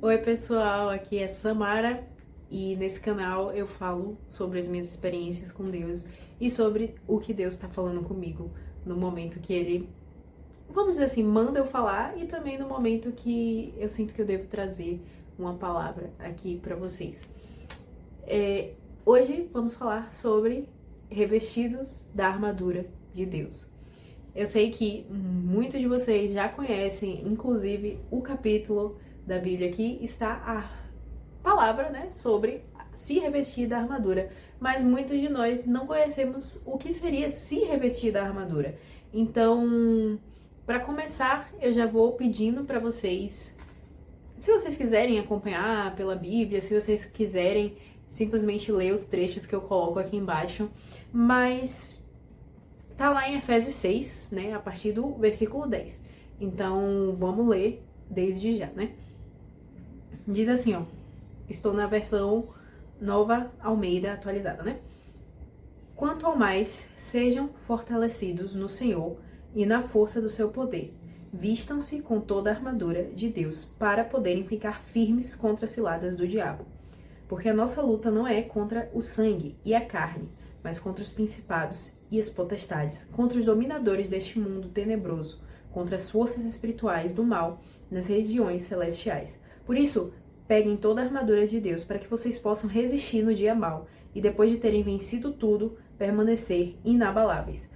Oi pessoal, aqui é Samara e nesse canal eu falo sobre as minhas experiências com Deus e sobre o que Deus está falando comigo no momento que Ele, vamos dizer assim, manda eu falar e também no momento que eu sinto que eu devo trazer uma palavra aqui para vocês. Hoje vamos falar sobre revestidos da armadura de Deus. Eu sei que muitos de vocês já conhecem, inclusive, o capítulo da Bíblia aqui está a palavra, né, sobre se revestir da armadura, mas muitos de nós não conhecemos o que seria se revestir da armadura. Então, para começar, eu já vou pedindo para vocês, se vocês quiserem acompanhar pela Bíblia, se vocês quiserem simplesmente ler os trechos que eu coloco aqui embaixo, mas tá lá em Efésios 6, né, a partir do versículo 10. Então, vamos ler desde já, né? Diz assim, ó, estou na versão Nova Almeida atualizada, né? Quanto ao mais, sejam fortalecidos no Senhor e na força do seu poder. Vistam-se com toda a armadura de Deus para poderem ficar firmes contra as ciladas do diabo. Porque a nossa luta não é contra o sangue e a carne, mas contra os principados e as potestades, contra os dominadores deste mundo tenebroso, contra as forças espirituais do mal nas regiões celestiais. Por isso, peguem toda a armadura de Deus para que vocês possam resistir no dia mau e, depois de terem vencido tudo, permanecer inabaláveis.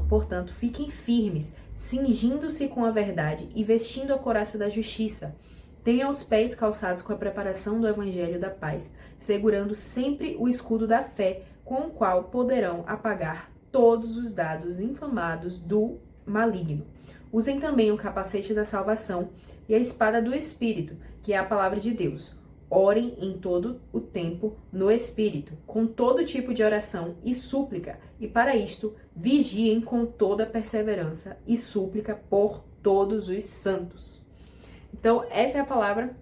Portanto, fiquem firmes, cingindo-se com a verdade e vestindo a couraça da justiça. Tenham os pés calçados com a preparação do evangelho da paz, segurando sempre o escudo da fé, com o qual poderão apagar todos os dados inflamados do maligno. Usem também o capacete da salvação e a espada do Espírito, que é a palavra de Deus. Orem em todo o tempo no Espírito, com todo tipo de oração e súplica, e para isto vigiem com toda perseverança e súplica por todos os santos. Então, essa é a palavra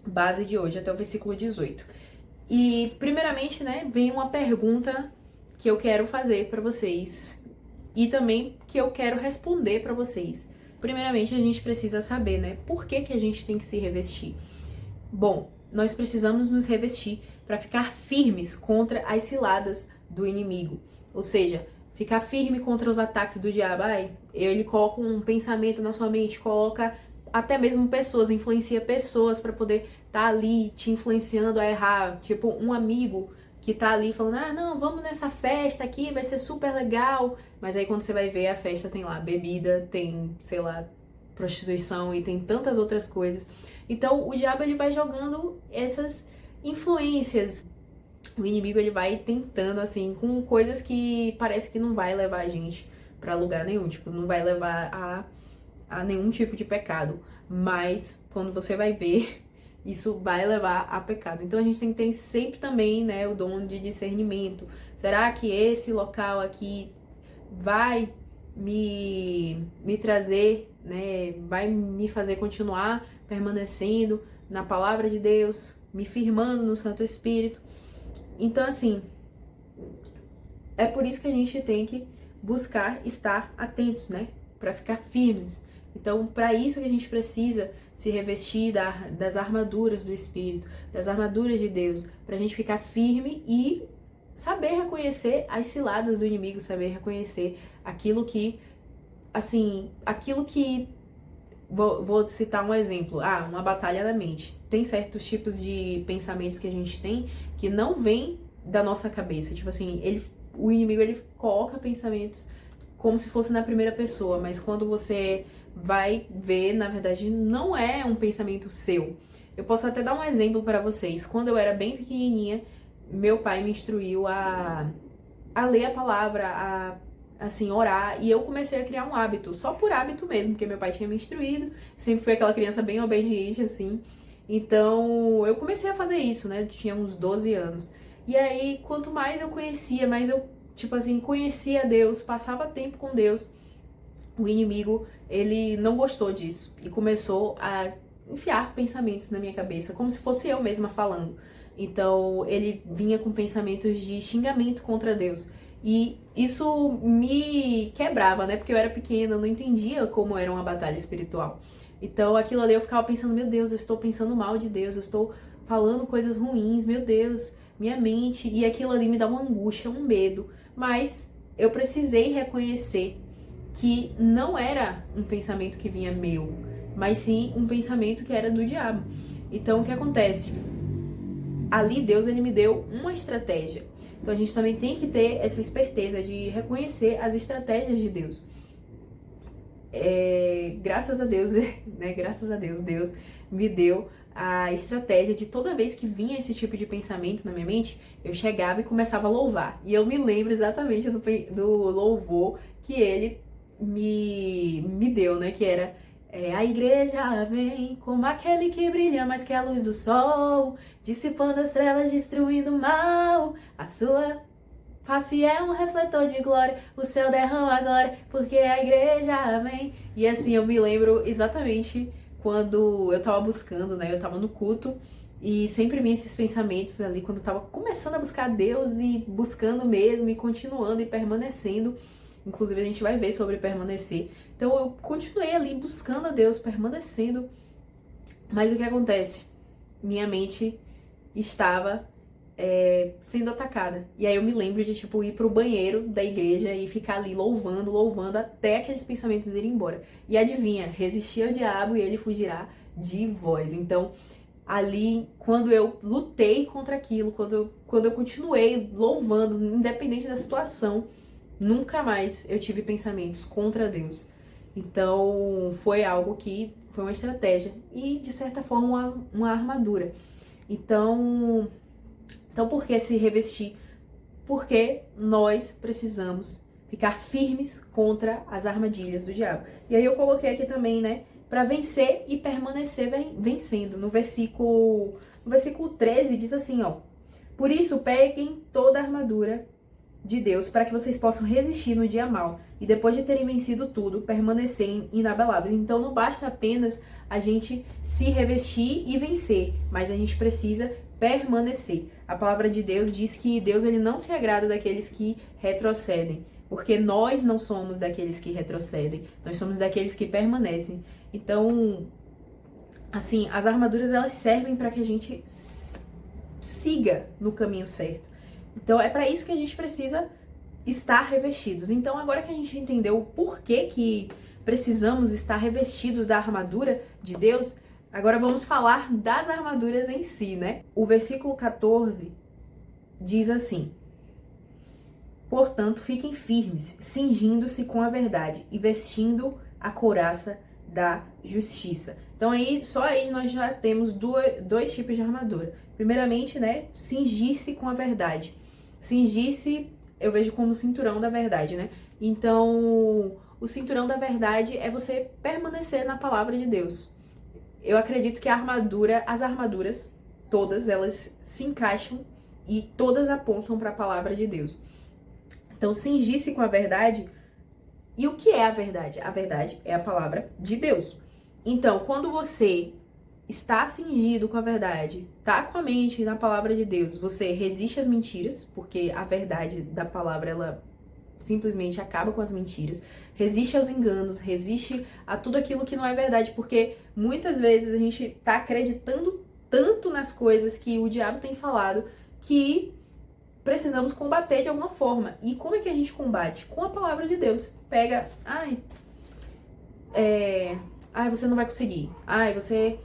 base de hoje, até o versículo 18. E, primeiramente, né, vem uma pergunta que eu quero fazer para vocês e também que eu quero responder para vocês. Primeiramente, a gente precisa saber, né, por que a gente tem que se revestir. Bom, nós precisamos nos revestir para ficar firmes contra as ciladas do inimigo. Ou seja, ficar firme contra os ataques do diabo. Ele coloca um pensamento na sua mente, coloca até mesmo pessoas, influencia pessoas para poder estar ali te influenciando a errar. Tipo, um amigo que tá ali falando, não, vamos nessa festa aqui, vai ser super legal. Mas aí quando você vai ver, a festa tem lá bebida, tem, sei lá, prostituição e tem tantas outras coisas. Então o diabo ele vai jogando essas influências. O inimigo ele vai tentando assim com coisas que parece que não vai levar a gente pra lugar nenhum, tipo, não vai levar a nenhum tipo de pecado, mas quando você vai ver, isso vai levar a pecado. Então a gente tem que ter sempre também, né, o dom de discernimento. Será que esse local aqui vai me trazer, né, vai me fazer continuar permanecendo na palavra de Deus, me firmando no Santo Espírito? Então, assim, é por isso que a gente tem que buscar estar atentos, né, para ficar firmes. Então, para isso que a gente precisa se revestir das armaduras do Espírito, das armaduras de Deus, para a gente ficar firme e saber reconhecer as ciladas do inimigo, saber reconhecer aquilo que, assim, vou citar um exemplo, uma batalha da mente. Tem certos tipos de pensamentos que a gente tem que não vêm da nossa cabeça, tipo assim, o inimigo ele coloca pensamentos como se fosse na primeira pessoa, mas quando você vai ver, na verdade, não é um pensamento seu. Eu posso até dar um exemplo para vocês. Quando eu era bem pequenininha, meu pai me instruiu a ler a palavra, assim, orar, e eu comecei a criar um hábito, só por hábito mesmo, porque meu pai tinha me instruído, sempre fui aquela criança bem obediente, assim. Então, eu comecei a fazer isso, né? Eu tinha uns 12 anos. E aí, quanto mais eu conhecia, mais eu, tipo assim, conhecia Deus, passava tempo com Deus, o inimigo, ele não gostou disso e começou a enfiar pensamentos na minha cabeça, como se fosse eu mesma falando. Então, ele vinha com pensamentos de xingamento contra Deus. E isso me quebrava, né? Porque eu era pequena, eu não entendia como era uma batalha espiritual. Então aquilo ali eu ficava pensando, meu Deus, eu estou pensando mal de Deus, eu estou falando coisas ruins, meu Deus, minha mente, e aquilo ali me dá uma angústia, um medo, mas eu precisei reconhecer que não era um pensamento que vinha meu, mas sim um pensamento que era do diabo. Então o que acontece? Ali Deus ele me deu uma estratégia. Então a gente também tem que ter essa esperteza de reconhecer as estratégias de Deus. Graças a Deus, né? Graças a Deus, Deus me deu a estratégia de toda vez que vinha esse tipo de pensamento na minha mente, eu chegava e começava a louvar. E eu me lembro exatamente do louvor que ele me deu, né? Que era a igreja vem como aquele que brilha mais que a luz do sol, dissipando as trevas, destruindo o mal. A sua face é um refletor de glória, o céu derrama agora, porque a igreja vem. E assim, eu me lembro exatamente quando eu tava buscando, né? Eu tava no culto e sempre vinha esses pensamentos ali quando eu tava começando a buscar Deus e buscando mesmo e continuando e permanecendo. Inclusive a gente vai ver sobre permanecer. Então eu continuei ali buscando a Deus, permanecendo. Mas o que acontece? Minha mente estava sendo atacada. E aí eu me lembro de, tipo, ir pro banheiro da igreja e ficar ali louvando, louvando, até aqueles pensamentos irem embora. E adivinha, resistir ao diabo e ele fugirá de vós. Então, ali, quando eu lutei contra aquilo, quando eu continuei louvando, independente da situação, nunca mais eu tive pensamentos contra Deus. Então, foi algo que foi uma estratégia e, de certa forma, uma armadura. Então, por que se revestir? Porque nós precisamos ficar firmes contra as armadilhas do diabo. E aí eu coloquei aqui também, né, para vencer e permanecer vencendo. No versículo 13 diz assim, ó: por isso peguem toda a armadura de Deus para que vocês possam resistir no dia mau e depois de terem vencido tudo, permanecerem inabaláveis. Então não basta apenas a gente se revestir e vencer, mas a gente precisa permanecer. A palavra de Deus diz que Deus ele não se agrada daqueles que retrocedem, porque nós não somos daqueles que retrocedem, nós somos daqueles que permanecem. Então, assim, as armaduras elas servem para que a gente siga no caminho certo. Então é para isso que a gente precisa estar revestidos. Então agora que a gente entendeu o porquê que precisamos estar revestidos da armadura de Deus, agora vamos falar das armaduras em si, né? O versículo 14 diz assim: portanto, fiquem firmes, cingindo-se com a verdade e vestindo a couraça da justiça. Então só aí nós já temos dois tipos de armadura. Primeiramente, né, cingir-se com a verdade. Cingir-se, eu vejo como o cinturão da verdade, né? Então, o cinturão da verdade é você permanecer na palavra de Deus. Eu acredito que as armaduras, todas elas se encaixam e todas apontam para a palavra de Deus. Então, cingir-se com a verdade. E o que é a verdade? A verdade é a palavra de Deus. Então, quando você está cingido com a verdade, tá com a mente na palavra de Deus, você resiste às mentiras, porque a verdade da palavra, ela simplesmente acaba com as mentiras, resiste aos enganos, resiste a tudo aquilo que não é verdade, porque muitas vezes a gente tá acreditando tanto nas coisas que o diabo tem falado, que precisamos combater de alguma forma. E como é que a gente combate? Com a palavra de Deus. Pega, você não vai conseguir. Você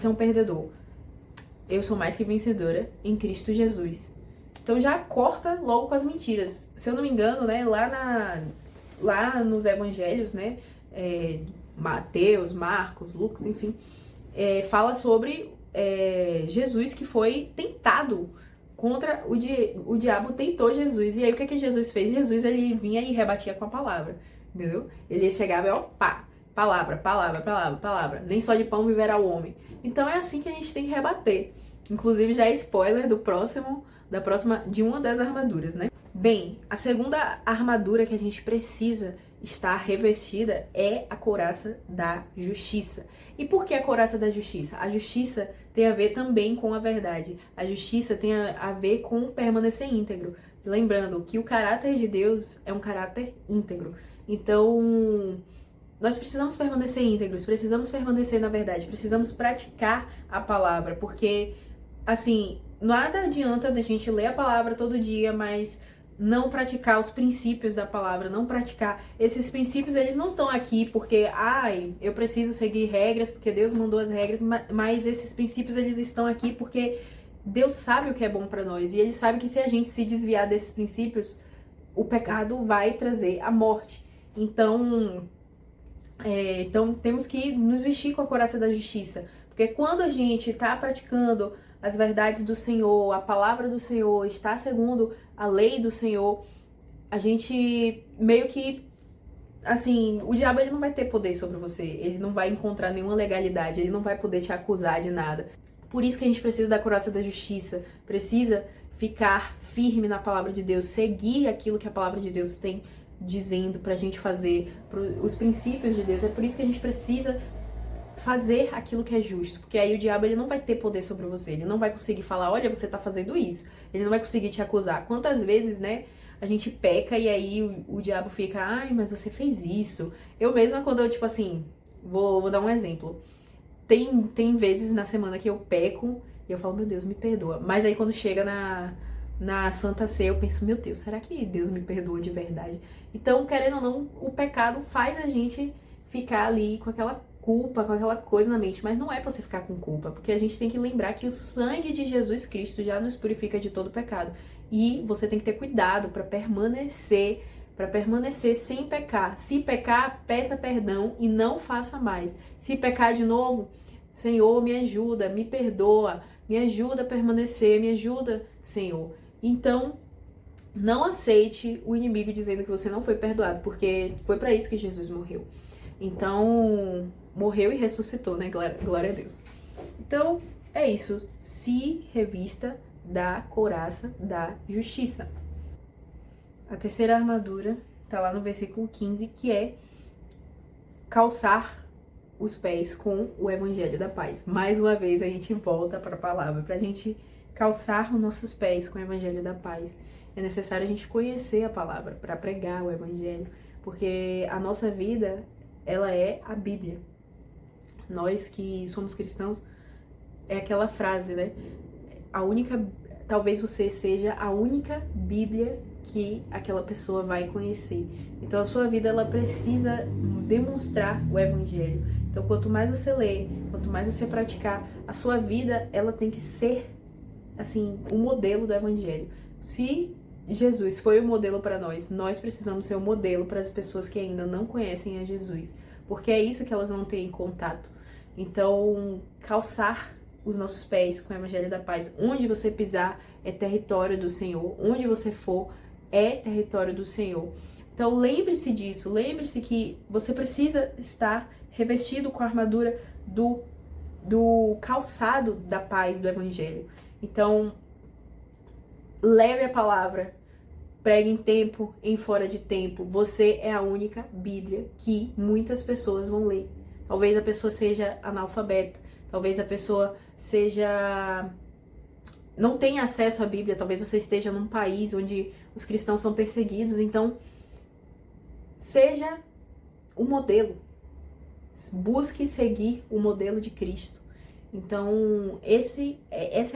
é um perdedor. Eu sou mais que vencedora em Cristo Jesus. Então já corta logo com as mentiras. Se eu não me engano, né, lá nos evangelhos, né, Mateus, Marcos, Lucas, enfim, fala sobre Jesus que foi tentado contra o diabo tentou Jesus. E aí o que Jesus fez? Jesus ele vinha e rebatia com a palavra, entendeu? Ele chegava e palavra, palavra, palavra, palavra. Nem só de pão viverá o homem. Então é assim que a gente tem que rebater. Inclusive já é spoiler de uma das armaduras, né? Bem, a segunda armadura que a gente precisa estar revestida é a couraça da justiça. E por que a couraça da justiça? A justiça tem a ver também com a verdade. A justiça tem a ver com permanecer íntegro. Lembrando que o caráter de Deus é um caráter íntegro. Então, nós precisamos permanecer íntegros, precisamos permanecer na verdade, precisamos praticar a palavra, porque, assim, nada adianta da gente ler a palavra todo dia, mas não praticar os princípios da palavra, não praticar. Esses princípios, eles não estão aqui porque, eu preciso seguir regras, porque Deus mandou as regras, mas esses princípios, eles estão aqui porque Deus sabe o que é bom para nós, e Ele sabe que se a gente se desviar desses princípios, o pecado vai trazer a morte. Então temos que nos vestir com a couraça da justiça, porque quando a gente está praticando as verdades do Senhor, a palavra do Senhor, está segundo a lei do Senhor, a gente meio que, assim, o diabo ele não vai ter poder sobre você, ele não vai encontrar nenhuma legalidade, ele não vai poder te acusar de nada. Por isso que a gente precisa da couraça da justiça, precisa ficar firme na palavra de Deus, seguir aquilo que a palavra de Deus tem dizendo pra gente fazer, os princípios de Deus. É por isso que a gente precisa fazer aquilo que é justo, porque aí o diabo ele não vai ter poder sobre você, ele não vai conseguir falar, olha, você tá fazendo isso, ele não vai conseguir te acusar. Quantas vezes, né, a gente peca e aí o diabo fica, mas você fez isso. Eu mesma, quando eu, tipo assim, vou dar um exemplo, tem vezes na semana que eu peco e eu falo, meu Deus, me perdoa, mas aí quando chega na Santa Ceia, eu penso, meu Deus, será que Deus me perdoa de verdade? Então, querendo ou não, o pecado faz a gente ficar ali com aquela culpa, com aquela coisa na mente, mas não é pra você ficar com culpa, porque a gente tem que lembrar que o sangue de Jesus Cristo já nos purifica de todo pecado, e você tem que ter cuidado para permanecer sem pecar. Se pecar, peça perdão e não faça mais. Se pecar de novo, Senhor, me ajuda, me perdoa, me ajuda a permanecer, me ajuda, Senhor. Então, não aceite o inimigo dizendo que você não foi perdoado, porque foi para isso que Jesus morreu. Então, morreu e ressuscitou, né? Glória a Deus. Então, é isso. Se revista da couraça da justiça. A terceira armadura tá lá no versículo 15, que é calçar os pés com o evangelho da paz. Mais uma vez a gente volta para a palavra. Pra gente calçar os nossos pés com o evangelho da paz, é necessário a gente conhecer a palavra para pregar o evangelho, porque a nossa vida, ela é a Bíblia. Nós que somos cristãos, é aquela frase, né? Talvez você seja a única Bíblia que aquela pessoa vai conhecer. Então a sua vida, ela precisa demonstrar o evangelho. Então quanto mais você lê, quanto mais você praticar, a sua vida, ela tem que ser, assim, o modelo do evangelho. Se Jesus foi o modelo para nós precisamos ser o modelo para as pessoas que ainda não conhecem a Jesus, porque é isso que elas vão ter em contato. Então, calçar os nossos pés com o evangelho da paz. Onde você pisar é território do Senhor, onde você for é território do Senhor. Então, lembre-se disso, lembre-se que você precisa estar revestido com a armadura do calçado da paz do evangelho. Então, leve a palavra, pregue em tempo, em fora de tempo. Você é a única Bíblia que muitas pessoas vão ler. Talvez a pessoa seja analfabeta, talvez a pessoa não tenha acesso à Bíblia, talvez você esteja num país onde os cristãos são perseguidos. Então, seja o modelo. Busque seguir o modelo de Cristo. Então, essa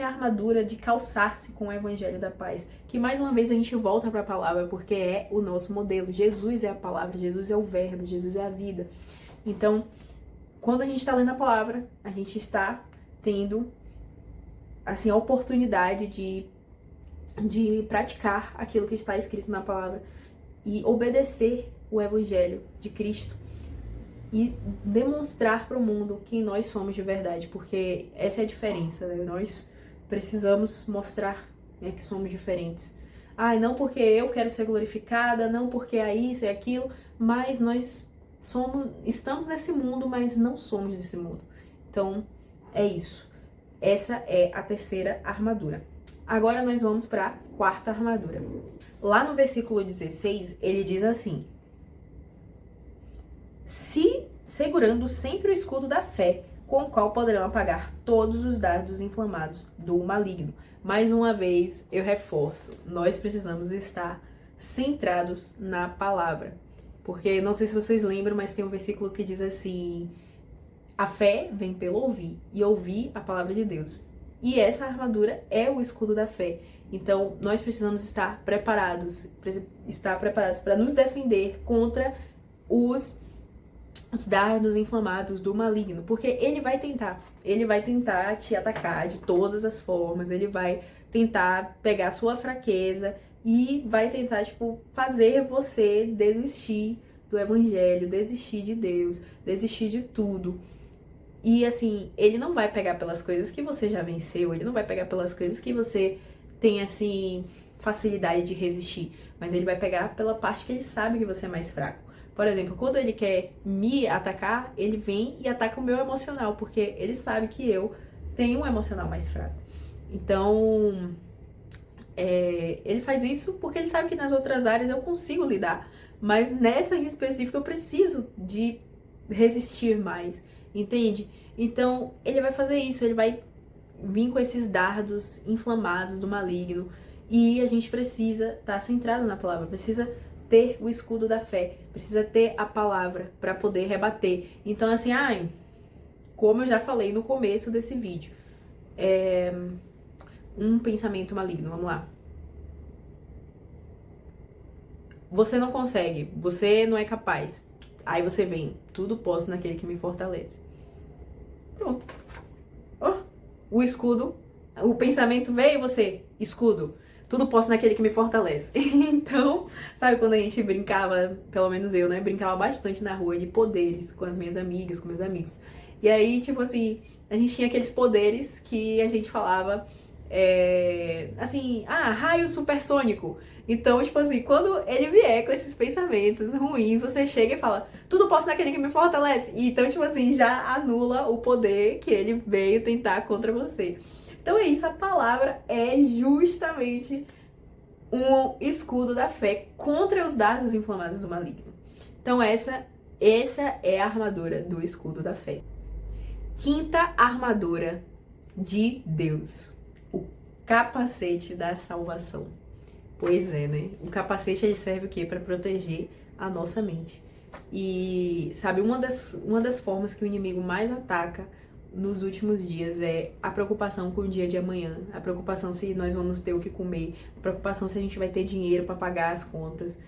é a armadura de calçar-se com o evangelho da paz. Que mais uma vez a gente volta para a palavra, porque é o nosso modelo. Jesus é a palavra, Jesus é o verbo, Jesus é a vida. Então, quando a gente está lendo a palavra, a gente está tendo, assim, a oportunidade de praticar aquilo que está escrito na palavra e obedecer o evangelho de Cristo e demonstrar para o mundo quem nós somos de verdade, porque essa é a diferença, né? Nós precisamos mostrar, né, que somos diferentes. Não porque eu quero ser glorificada, não porque é isso e aquilo, mas nós estamos nesse mundo, mas não somos desse mundo. Então, é isso. Essa é a terceira armadura. Agora nós vamos para a quarta armadura. Lá no versículo 16, ele diz assim: segurando sempre o escudo da fé, com o qual poderão apagar todos os dardos inflamados do maligno. Mais uma vez, eu reforço, nós precisamos estar centrados na palavra, Porque não sei se vocês lembram, mas tem um versículo que diz assim: a fé vem pelo ouvir, e ouvir a palavra de Deus. E essa armadura é o escudo da fé. Então, nós precisamos estar preparados para nos defender contra os dardos inflamados do maligno, porque ele vai tentar te atacar de todas as formas, ele vai tentar pegar a sua fraqueza e vai tentar, tipo, fazer você desistir do evangelho, desistir de Deus, desistir de tudo. E assim, ele não vai pegar pelas coisas que você já venceu, ele não vai pegar pelas coisas que você tem, assim, facilidade de resistir, mas ele vai pegar pela parte que ele sabe que você é mais fraco. Por exemplo, quando ele quer me atacar, ele vem e ataca o meu emocional, porque ele sabe que eu tenho um emocional mais fraco. Então, ele faz isso porque ele sabe que nas outras áreas eu consigo lidar, mas nessa em específico eu preciso de resistir mais, entende? Então, ele vai fazer isso, ele vai vir com esses dardos inflamados do maligno, e a gente precisa estar centrado na palavra, precisa ter o escudo da fé, precisa ter a palavra para poder rebater. Então, assim, como eu já falei no começo desse vídeo, um pensamento maligno, vamos lá. Você não consegue, você não é capaz. Aí você vem, tudo posso naquele que me fortalece. Pronto. O escudo, o pensamento veio e você, escudo. Tudo posso naquele que me fortalece. Então, sabe quando a gente brincava, pelo menos eu, né? Brincava bastante na rua de poderes com as minhas amigas, com meus amigos. E aí, tipo assim, a gente tinha aqueles poderes que a gente falava, assim, raio supersônico. Então, tipo assim, quando ele vier com esses pensamentos ruins, você chega e fala, tudo posso naquele que me fortalece. E então, tipo assim, já anula o poder que ele veio tentar contra você. Então é isso, a palavra é justamente um escudo da fé contra os dardos inflamados do maligno. Então essa é a armadura do escudo da fé. Quinta armadura de Deus, o capacete da salvação. Pois é, né? O capacete ele serve o quê? Para proteger a nossa mente. E sabe, uma das formas que o inimigo mais ataca nos últimos dias é a preocupação com o dia de amanhã, a preocupação se nós vamos ter o que comer, a preocupação se a gente vai ter dinheiro para pagar as contas.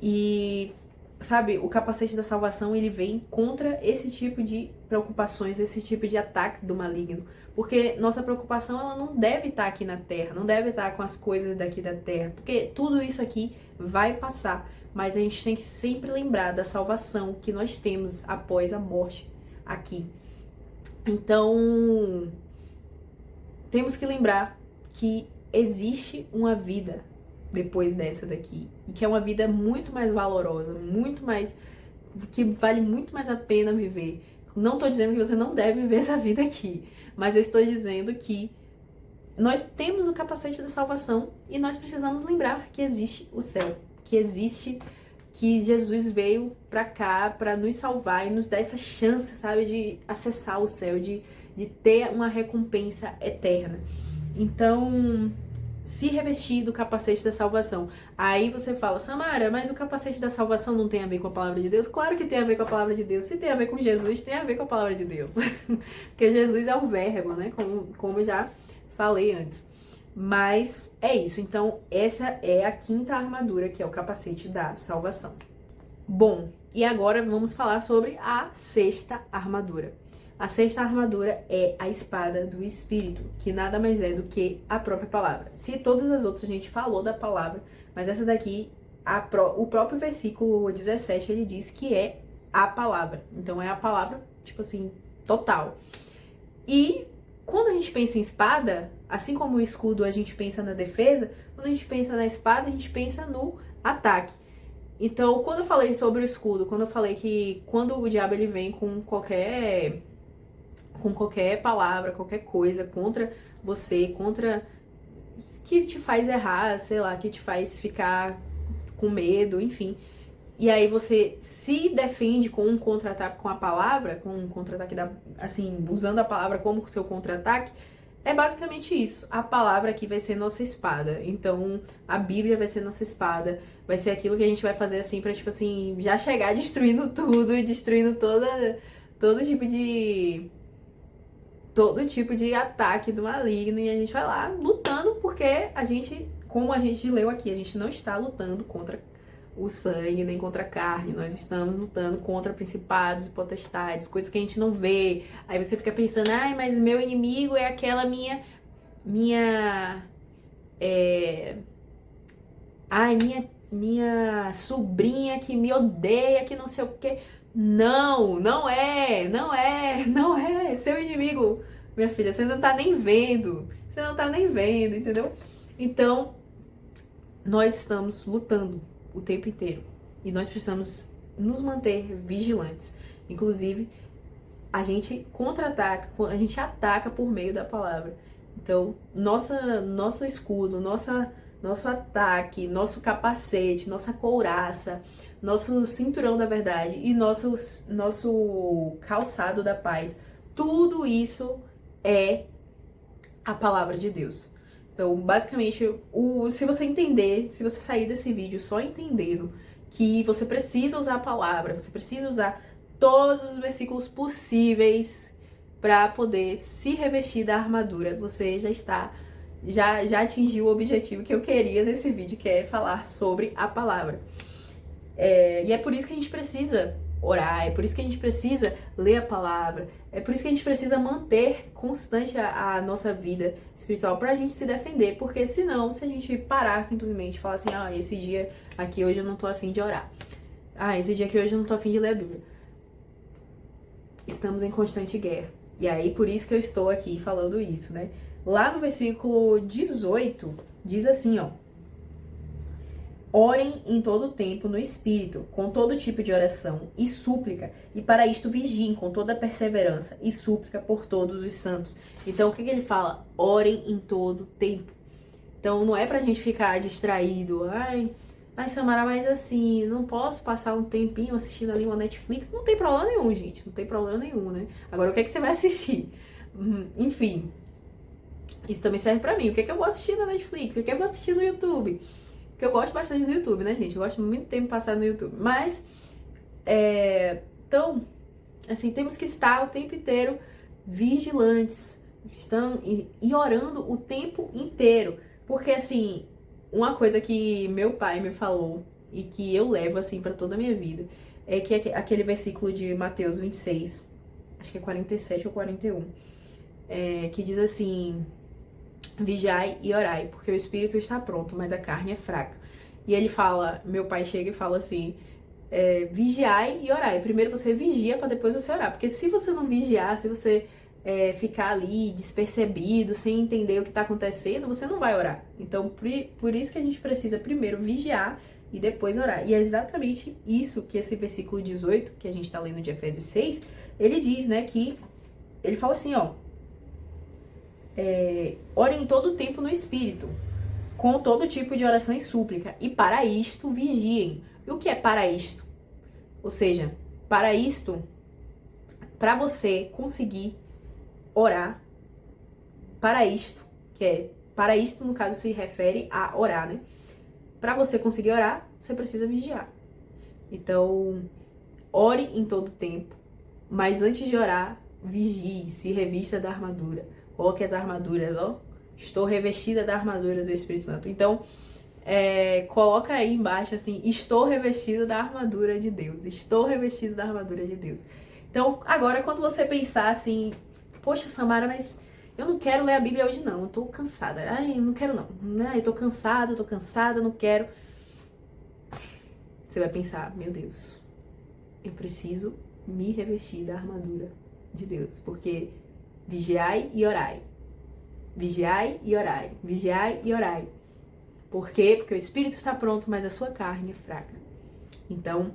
E sabe, o capacete da salvação ele vem contra esse tipo de preocupações, esse tipo de ataque do maligno, porque nossa preocupação ela não deve estar aqui na terra, não deve estar com as coisas daqui da terra, porque tudo isso aqui vai passar, mas a gente tem que sempre lembrar da salvação que nós temos após a morte aqui. Então, temos que lembrar que existe uma vida depois dessa daqui, e que é uma vida muito mais valorosa, muito mais, que vale muito mais a pena viver. Não estou dizendo que você não deve viver essa vida aqui, mas eu estou dizendo que nós temos o capacete da salvação e nós precisamos lembrar que existe o céu, que Jesus veio pra cá pra nos salvar e nos dar essa chance, sabe, de acessar o céu, de ter uma recompensa eterna. Então, se revestir do capacete da salvação. Aí você fala, Samara, mas o capacete da salvação não tem a ver com a palavra de Deus? Claro que tem a ver com a palavra de Deus. Se tem a ver com Jesus, tem a ver com a palavra de Deus. Porque Jesus é o verbo, né? Como eu já falei antes. Mas é isso. Então, essa é a quinta armadura, que é o capacete da salvação. Bom, e agora vamos falar sobre a sexta armadura. A sexta armadura é a espada do Espírito, que nada mais é do que a própria palavra. Se todas as outras a gente falou da palavra, mas essa daqui, o próprio versículo 17, ele diz que é a palavra. Então é a palavra, tipo assim, total. E quando a gente pensa em espada, assim como o escudo a gente pensa na defesa, quando a gente pensa na espada, a gente pensa no ataque. Então, quando eu falei sobre o escudo, quando eu falei que quando o diabo ele vem com qualquer palavra, qualquer coisa contra você, contra que te faz errar, sei lá, que te faz ficar com medo, enfim. E aí você se defende com um contra-ataque com a palavra, com um contra-ataque assim, usando a palavra como seu contra-ataque, é basicamente isso. A palavra aqui vai ser nossa espada. Então, a Bíblia vai ser nossa espada. Vai ser aquilo que a gente vai fazer assim pra, tipo assim, já chegar destruindo tudo, destruindo todo tipo de todo tipo de ataque do maligno, e a gente vai lá lutando, porque a gente, como a gente leu aqui, a gente não está lutando contra o sangue, nem contra a carne, nós estamos lutando contra principados e potestades, coisas que a gente não vê. Aí você fica pensando, ai, mas meu inimigo é aquela minha sobrinha que me odeia, que não sei o quê. Não, não é seu inimigo, minha filha, você não tá nem vendo, entendeu? Então, nós estamos lutando o tempo inteiro e nós precisamos nos manter vigilantes. Inclusive, a gente contra-ataca, a gente ataca por meio da palavra. Então, nosso escudo, nosso ataque, nosso capacete, nossa couraça, nosso cinturão da verdade e nosso calçado da paz, tudo isso é a palavra de Deus. Então, basicamente, se você entender, se você sair desse vídeo só entendendo que você precisa usar a palavra, você precisa usar todos os versículos possíveis para poder se revestir da armadura, você já atingiu o objetivo que eu queria nesse vídeo, que é falar sobre a palavra. E é por isso que a gente precisa orar, é por isso que a gente precisa ler a palavra, é por isso que a gente precisa manter constante a nossa vida espiritual pra gente se defender, porque senão, se a gente parar simplesmente e falar assim, esse dia aqui hoje eu não tô afim de orar, esse dia aqui hoje eu não tô afim de ler a Bíblia, estamos em constante guerra. E aí, por isso que eu estou aqui falando isso, né? Lá no versículo 18, diz assim, orem em todo tempo no Espírito, com todo tipo de oração e súplica, e para isto vigiem com toda perseverança e súplica por todos os santos. Então, o que ele fala? Orem em todo tempo. Então, não é pra gente ficar distraído. Ai, Samara, mas assim, não posso passar um tempinho assistindo ali uma Netflix? Não tem problema nenhum, gente. Não tem problema nenhum, né? Agora, o que é que você vai assistir? Enfim, isso também serve pra mim. O que é que eu vou assistir na Netflix? O que é que eu vou assistir no YouTube? Porque eu gosto bastante do YouTube, né, gente? Eu gosto muito tempo passado no YouTube. Mas, então, assim, temos que estar o tempo inteiro vigilantes. E orando o tempo inteiro. Porque, assim, uma coisa que meu pai me falou e que eu levo, assim, pra toda a minha vida, é que aquele versículo de Mateus 26, acho que é 47 ou 41, que diz assim: vigiai e orai, porque o espírito está pronto, mas a carne é fraca. E ele fala, meu pai chega e fala assim, vigiai e orai. Primeiro você vigia para depois você orar. Porque se você não vigiar, se você ficar ali despercebido, sem entender o que está acontecendo, você não vai orar. Então, por isso que a gente precisa primeiro vigiar e depois orar. E é exatamente isso que esse versículo 18, que a gente está lendo de Efésios 6, ele diz, né, que ele fala assim, orem em todo o tempo no Espírito, com todo tipo de oração e súplica, e para isto vigiem. E o que é para isto? Ou seja, para isto, para você conseguir orar, para isto, para isto no caso se refere a orar, né? Para você conseguir orar, você precisa vigiar. Então, ore em todo tempo, mas antes de orar, vigie, se revista da armadura. Coloque as armaduras, estou revestida da armadura do Espírito Santo. Então, coloca aí embaixo assim, estou revestida da armadura de Deus. Estou revestida da armadura de Deus. Então, agora, quando você pensar assim, poxa, Samara, mas eu não quero ler a Bíblia hoje não, eu tô cansada. Ai, não quero não. Eu tô cansada, não quero. Você vai pensar, meu Deus, eu preciso me revestir da armadura de Deus, porque vigiai e orai. Vigiai e orai. Vigiai e orai. Por quê? Porque o espírito está pronto, mas a sua carne é fraca. Então,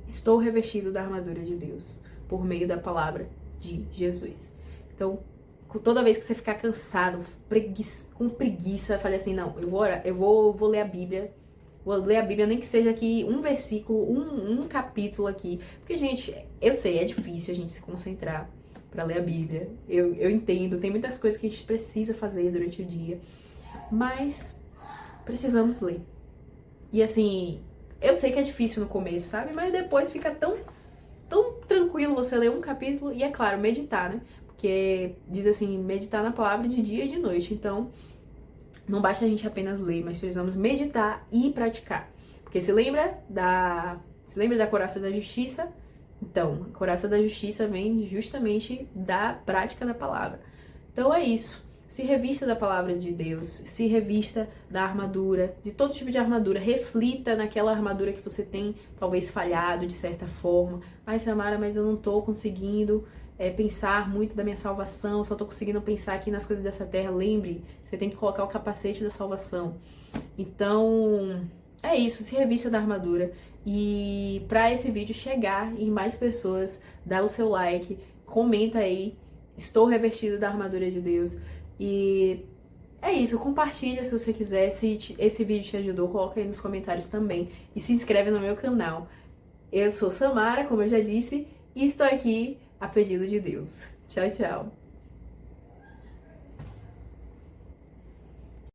estou revestido da armadura de Deus, por meio da palavra de Jesus. Então, toda vez que você ficar cansado, com preguiça, fale assim, não, eu vou orar, eu vou ler a Bíblia. Vou ler a Bíblia, nem que seja aqui um versículo, um capítulo aqui. Porque, gente, eu sei, é difícil a gente se concentrar para ler a Bíblia. Eu entendo, tem muitas coisas que a gente precisa fazer durante o dia, mas precisamos ler. E assim, eu sei que é difícil no começo, sabe? Mas depois fica tão tranquilo você ler um capítulo e, é claro, meditar, né? Porque diz assim, meditar na palavra de dia e de noite. Então, não basta a gente apenas ler, mas precisamos meditar e praticar. Porque se lembra da couraça da justiça? Então, a couraça da justiça vem justamente da prática da palavra. Então é isso. Se revista da palavra de Deus, se revista da armadura, de todo tipo de armadura, reflita naquela armadura que você tem talvez falhado de certa forma. Ai, Samara, mas eu não tô conseguindo pensar muito da minha salvação, só tô conseguindo pensar aqui nas coisas dessa terra. Lembre, você tem que colocar o capacete da salvação. Então, é isso, se revista da armadura. E para esse vídeo chegar em mais pessoas, dá o seu like, comenta aí, estou revestido da armadura de Deus. E é isso, compartilha se você quiser, se esse vídeo te ajudou, coloca aí nos comentários também. E se inscreve no meu canal. Eu sou Samara, como eu já disse, e estou aqui a pedido de Deus. Tchau, tchau!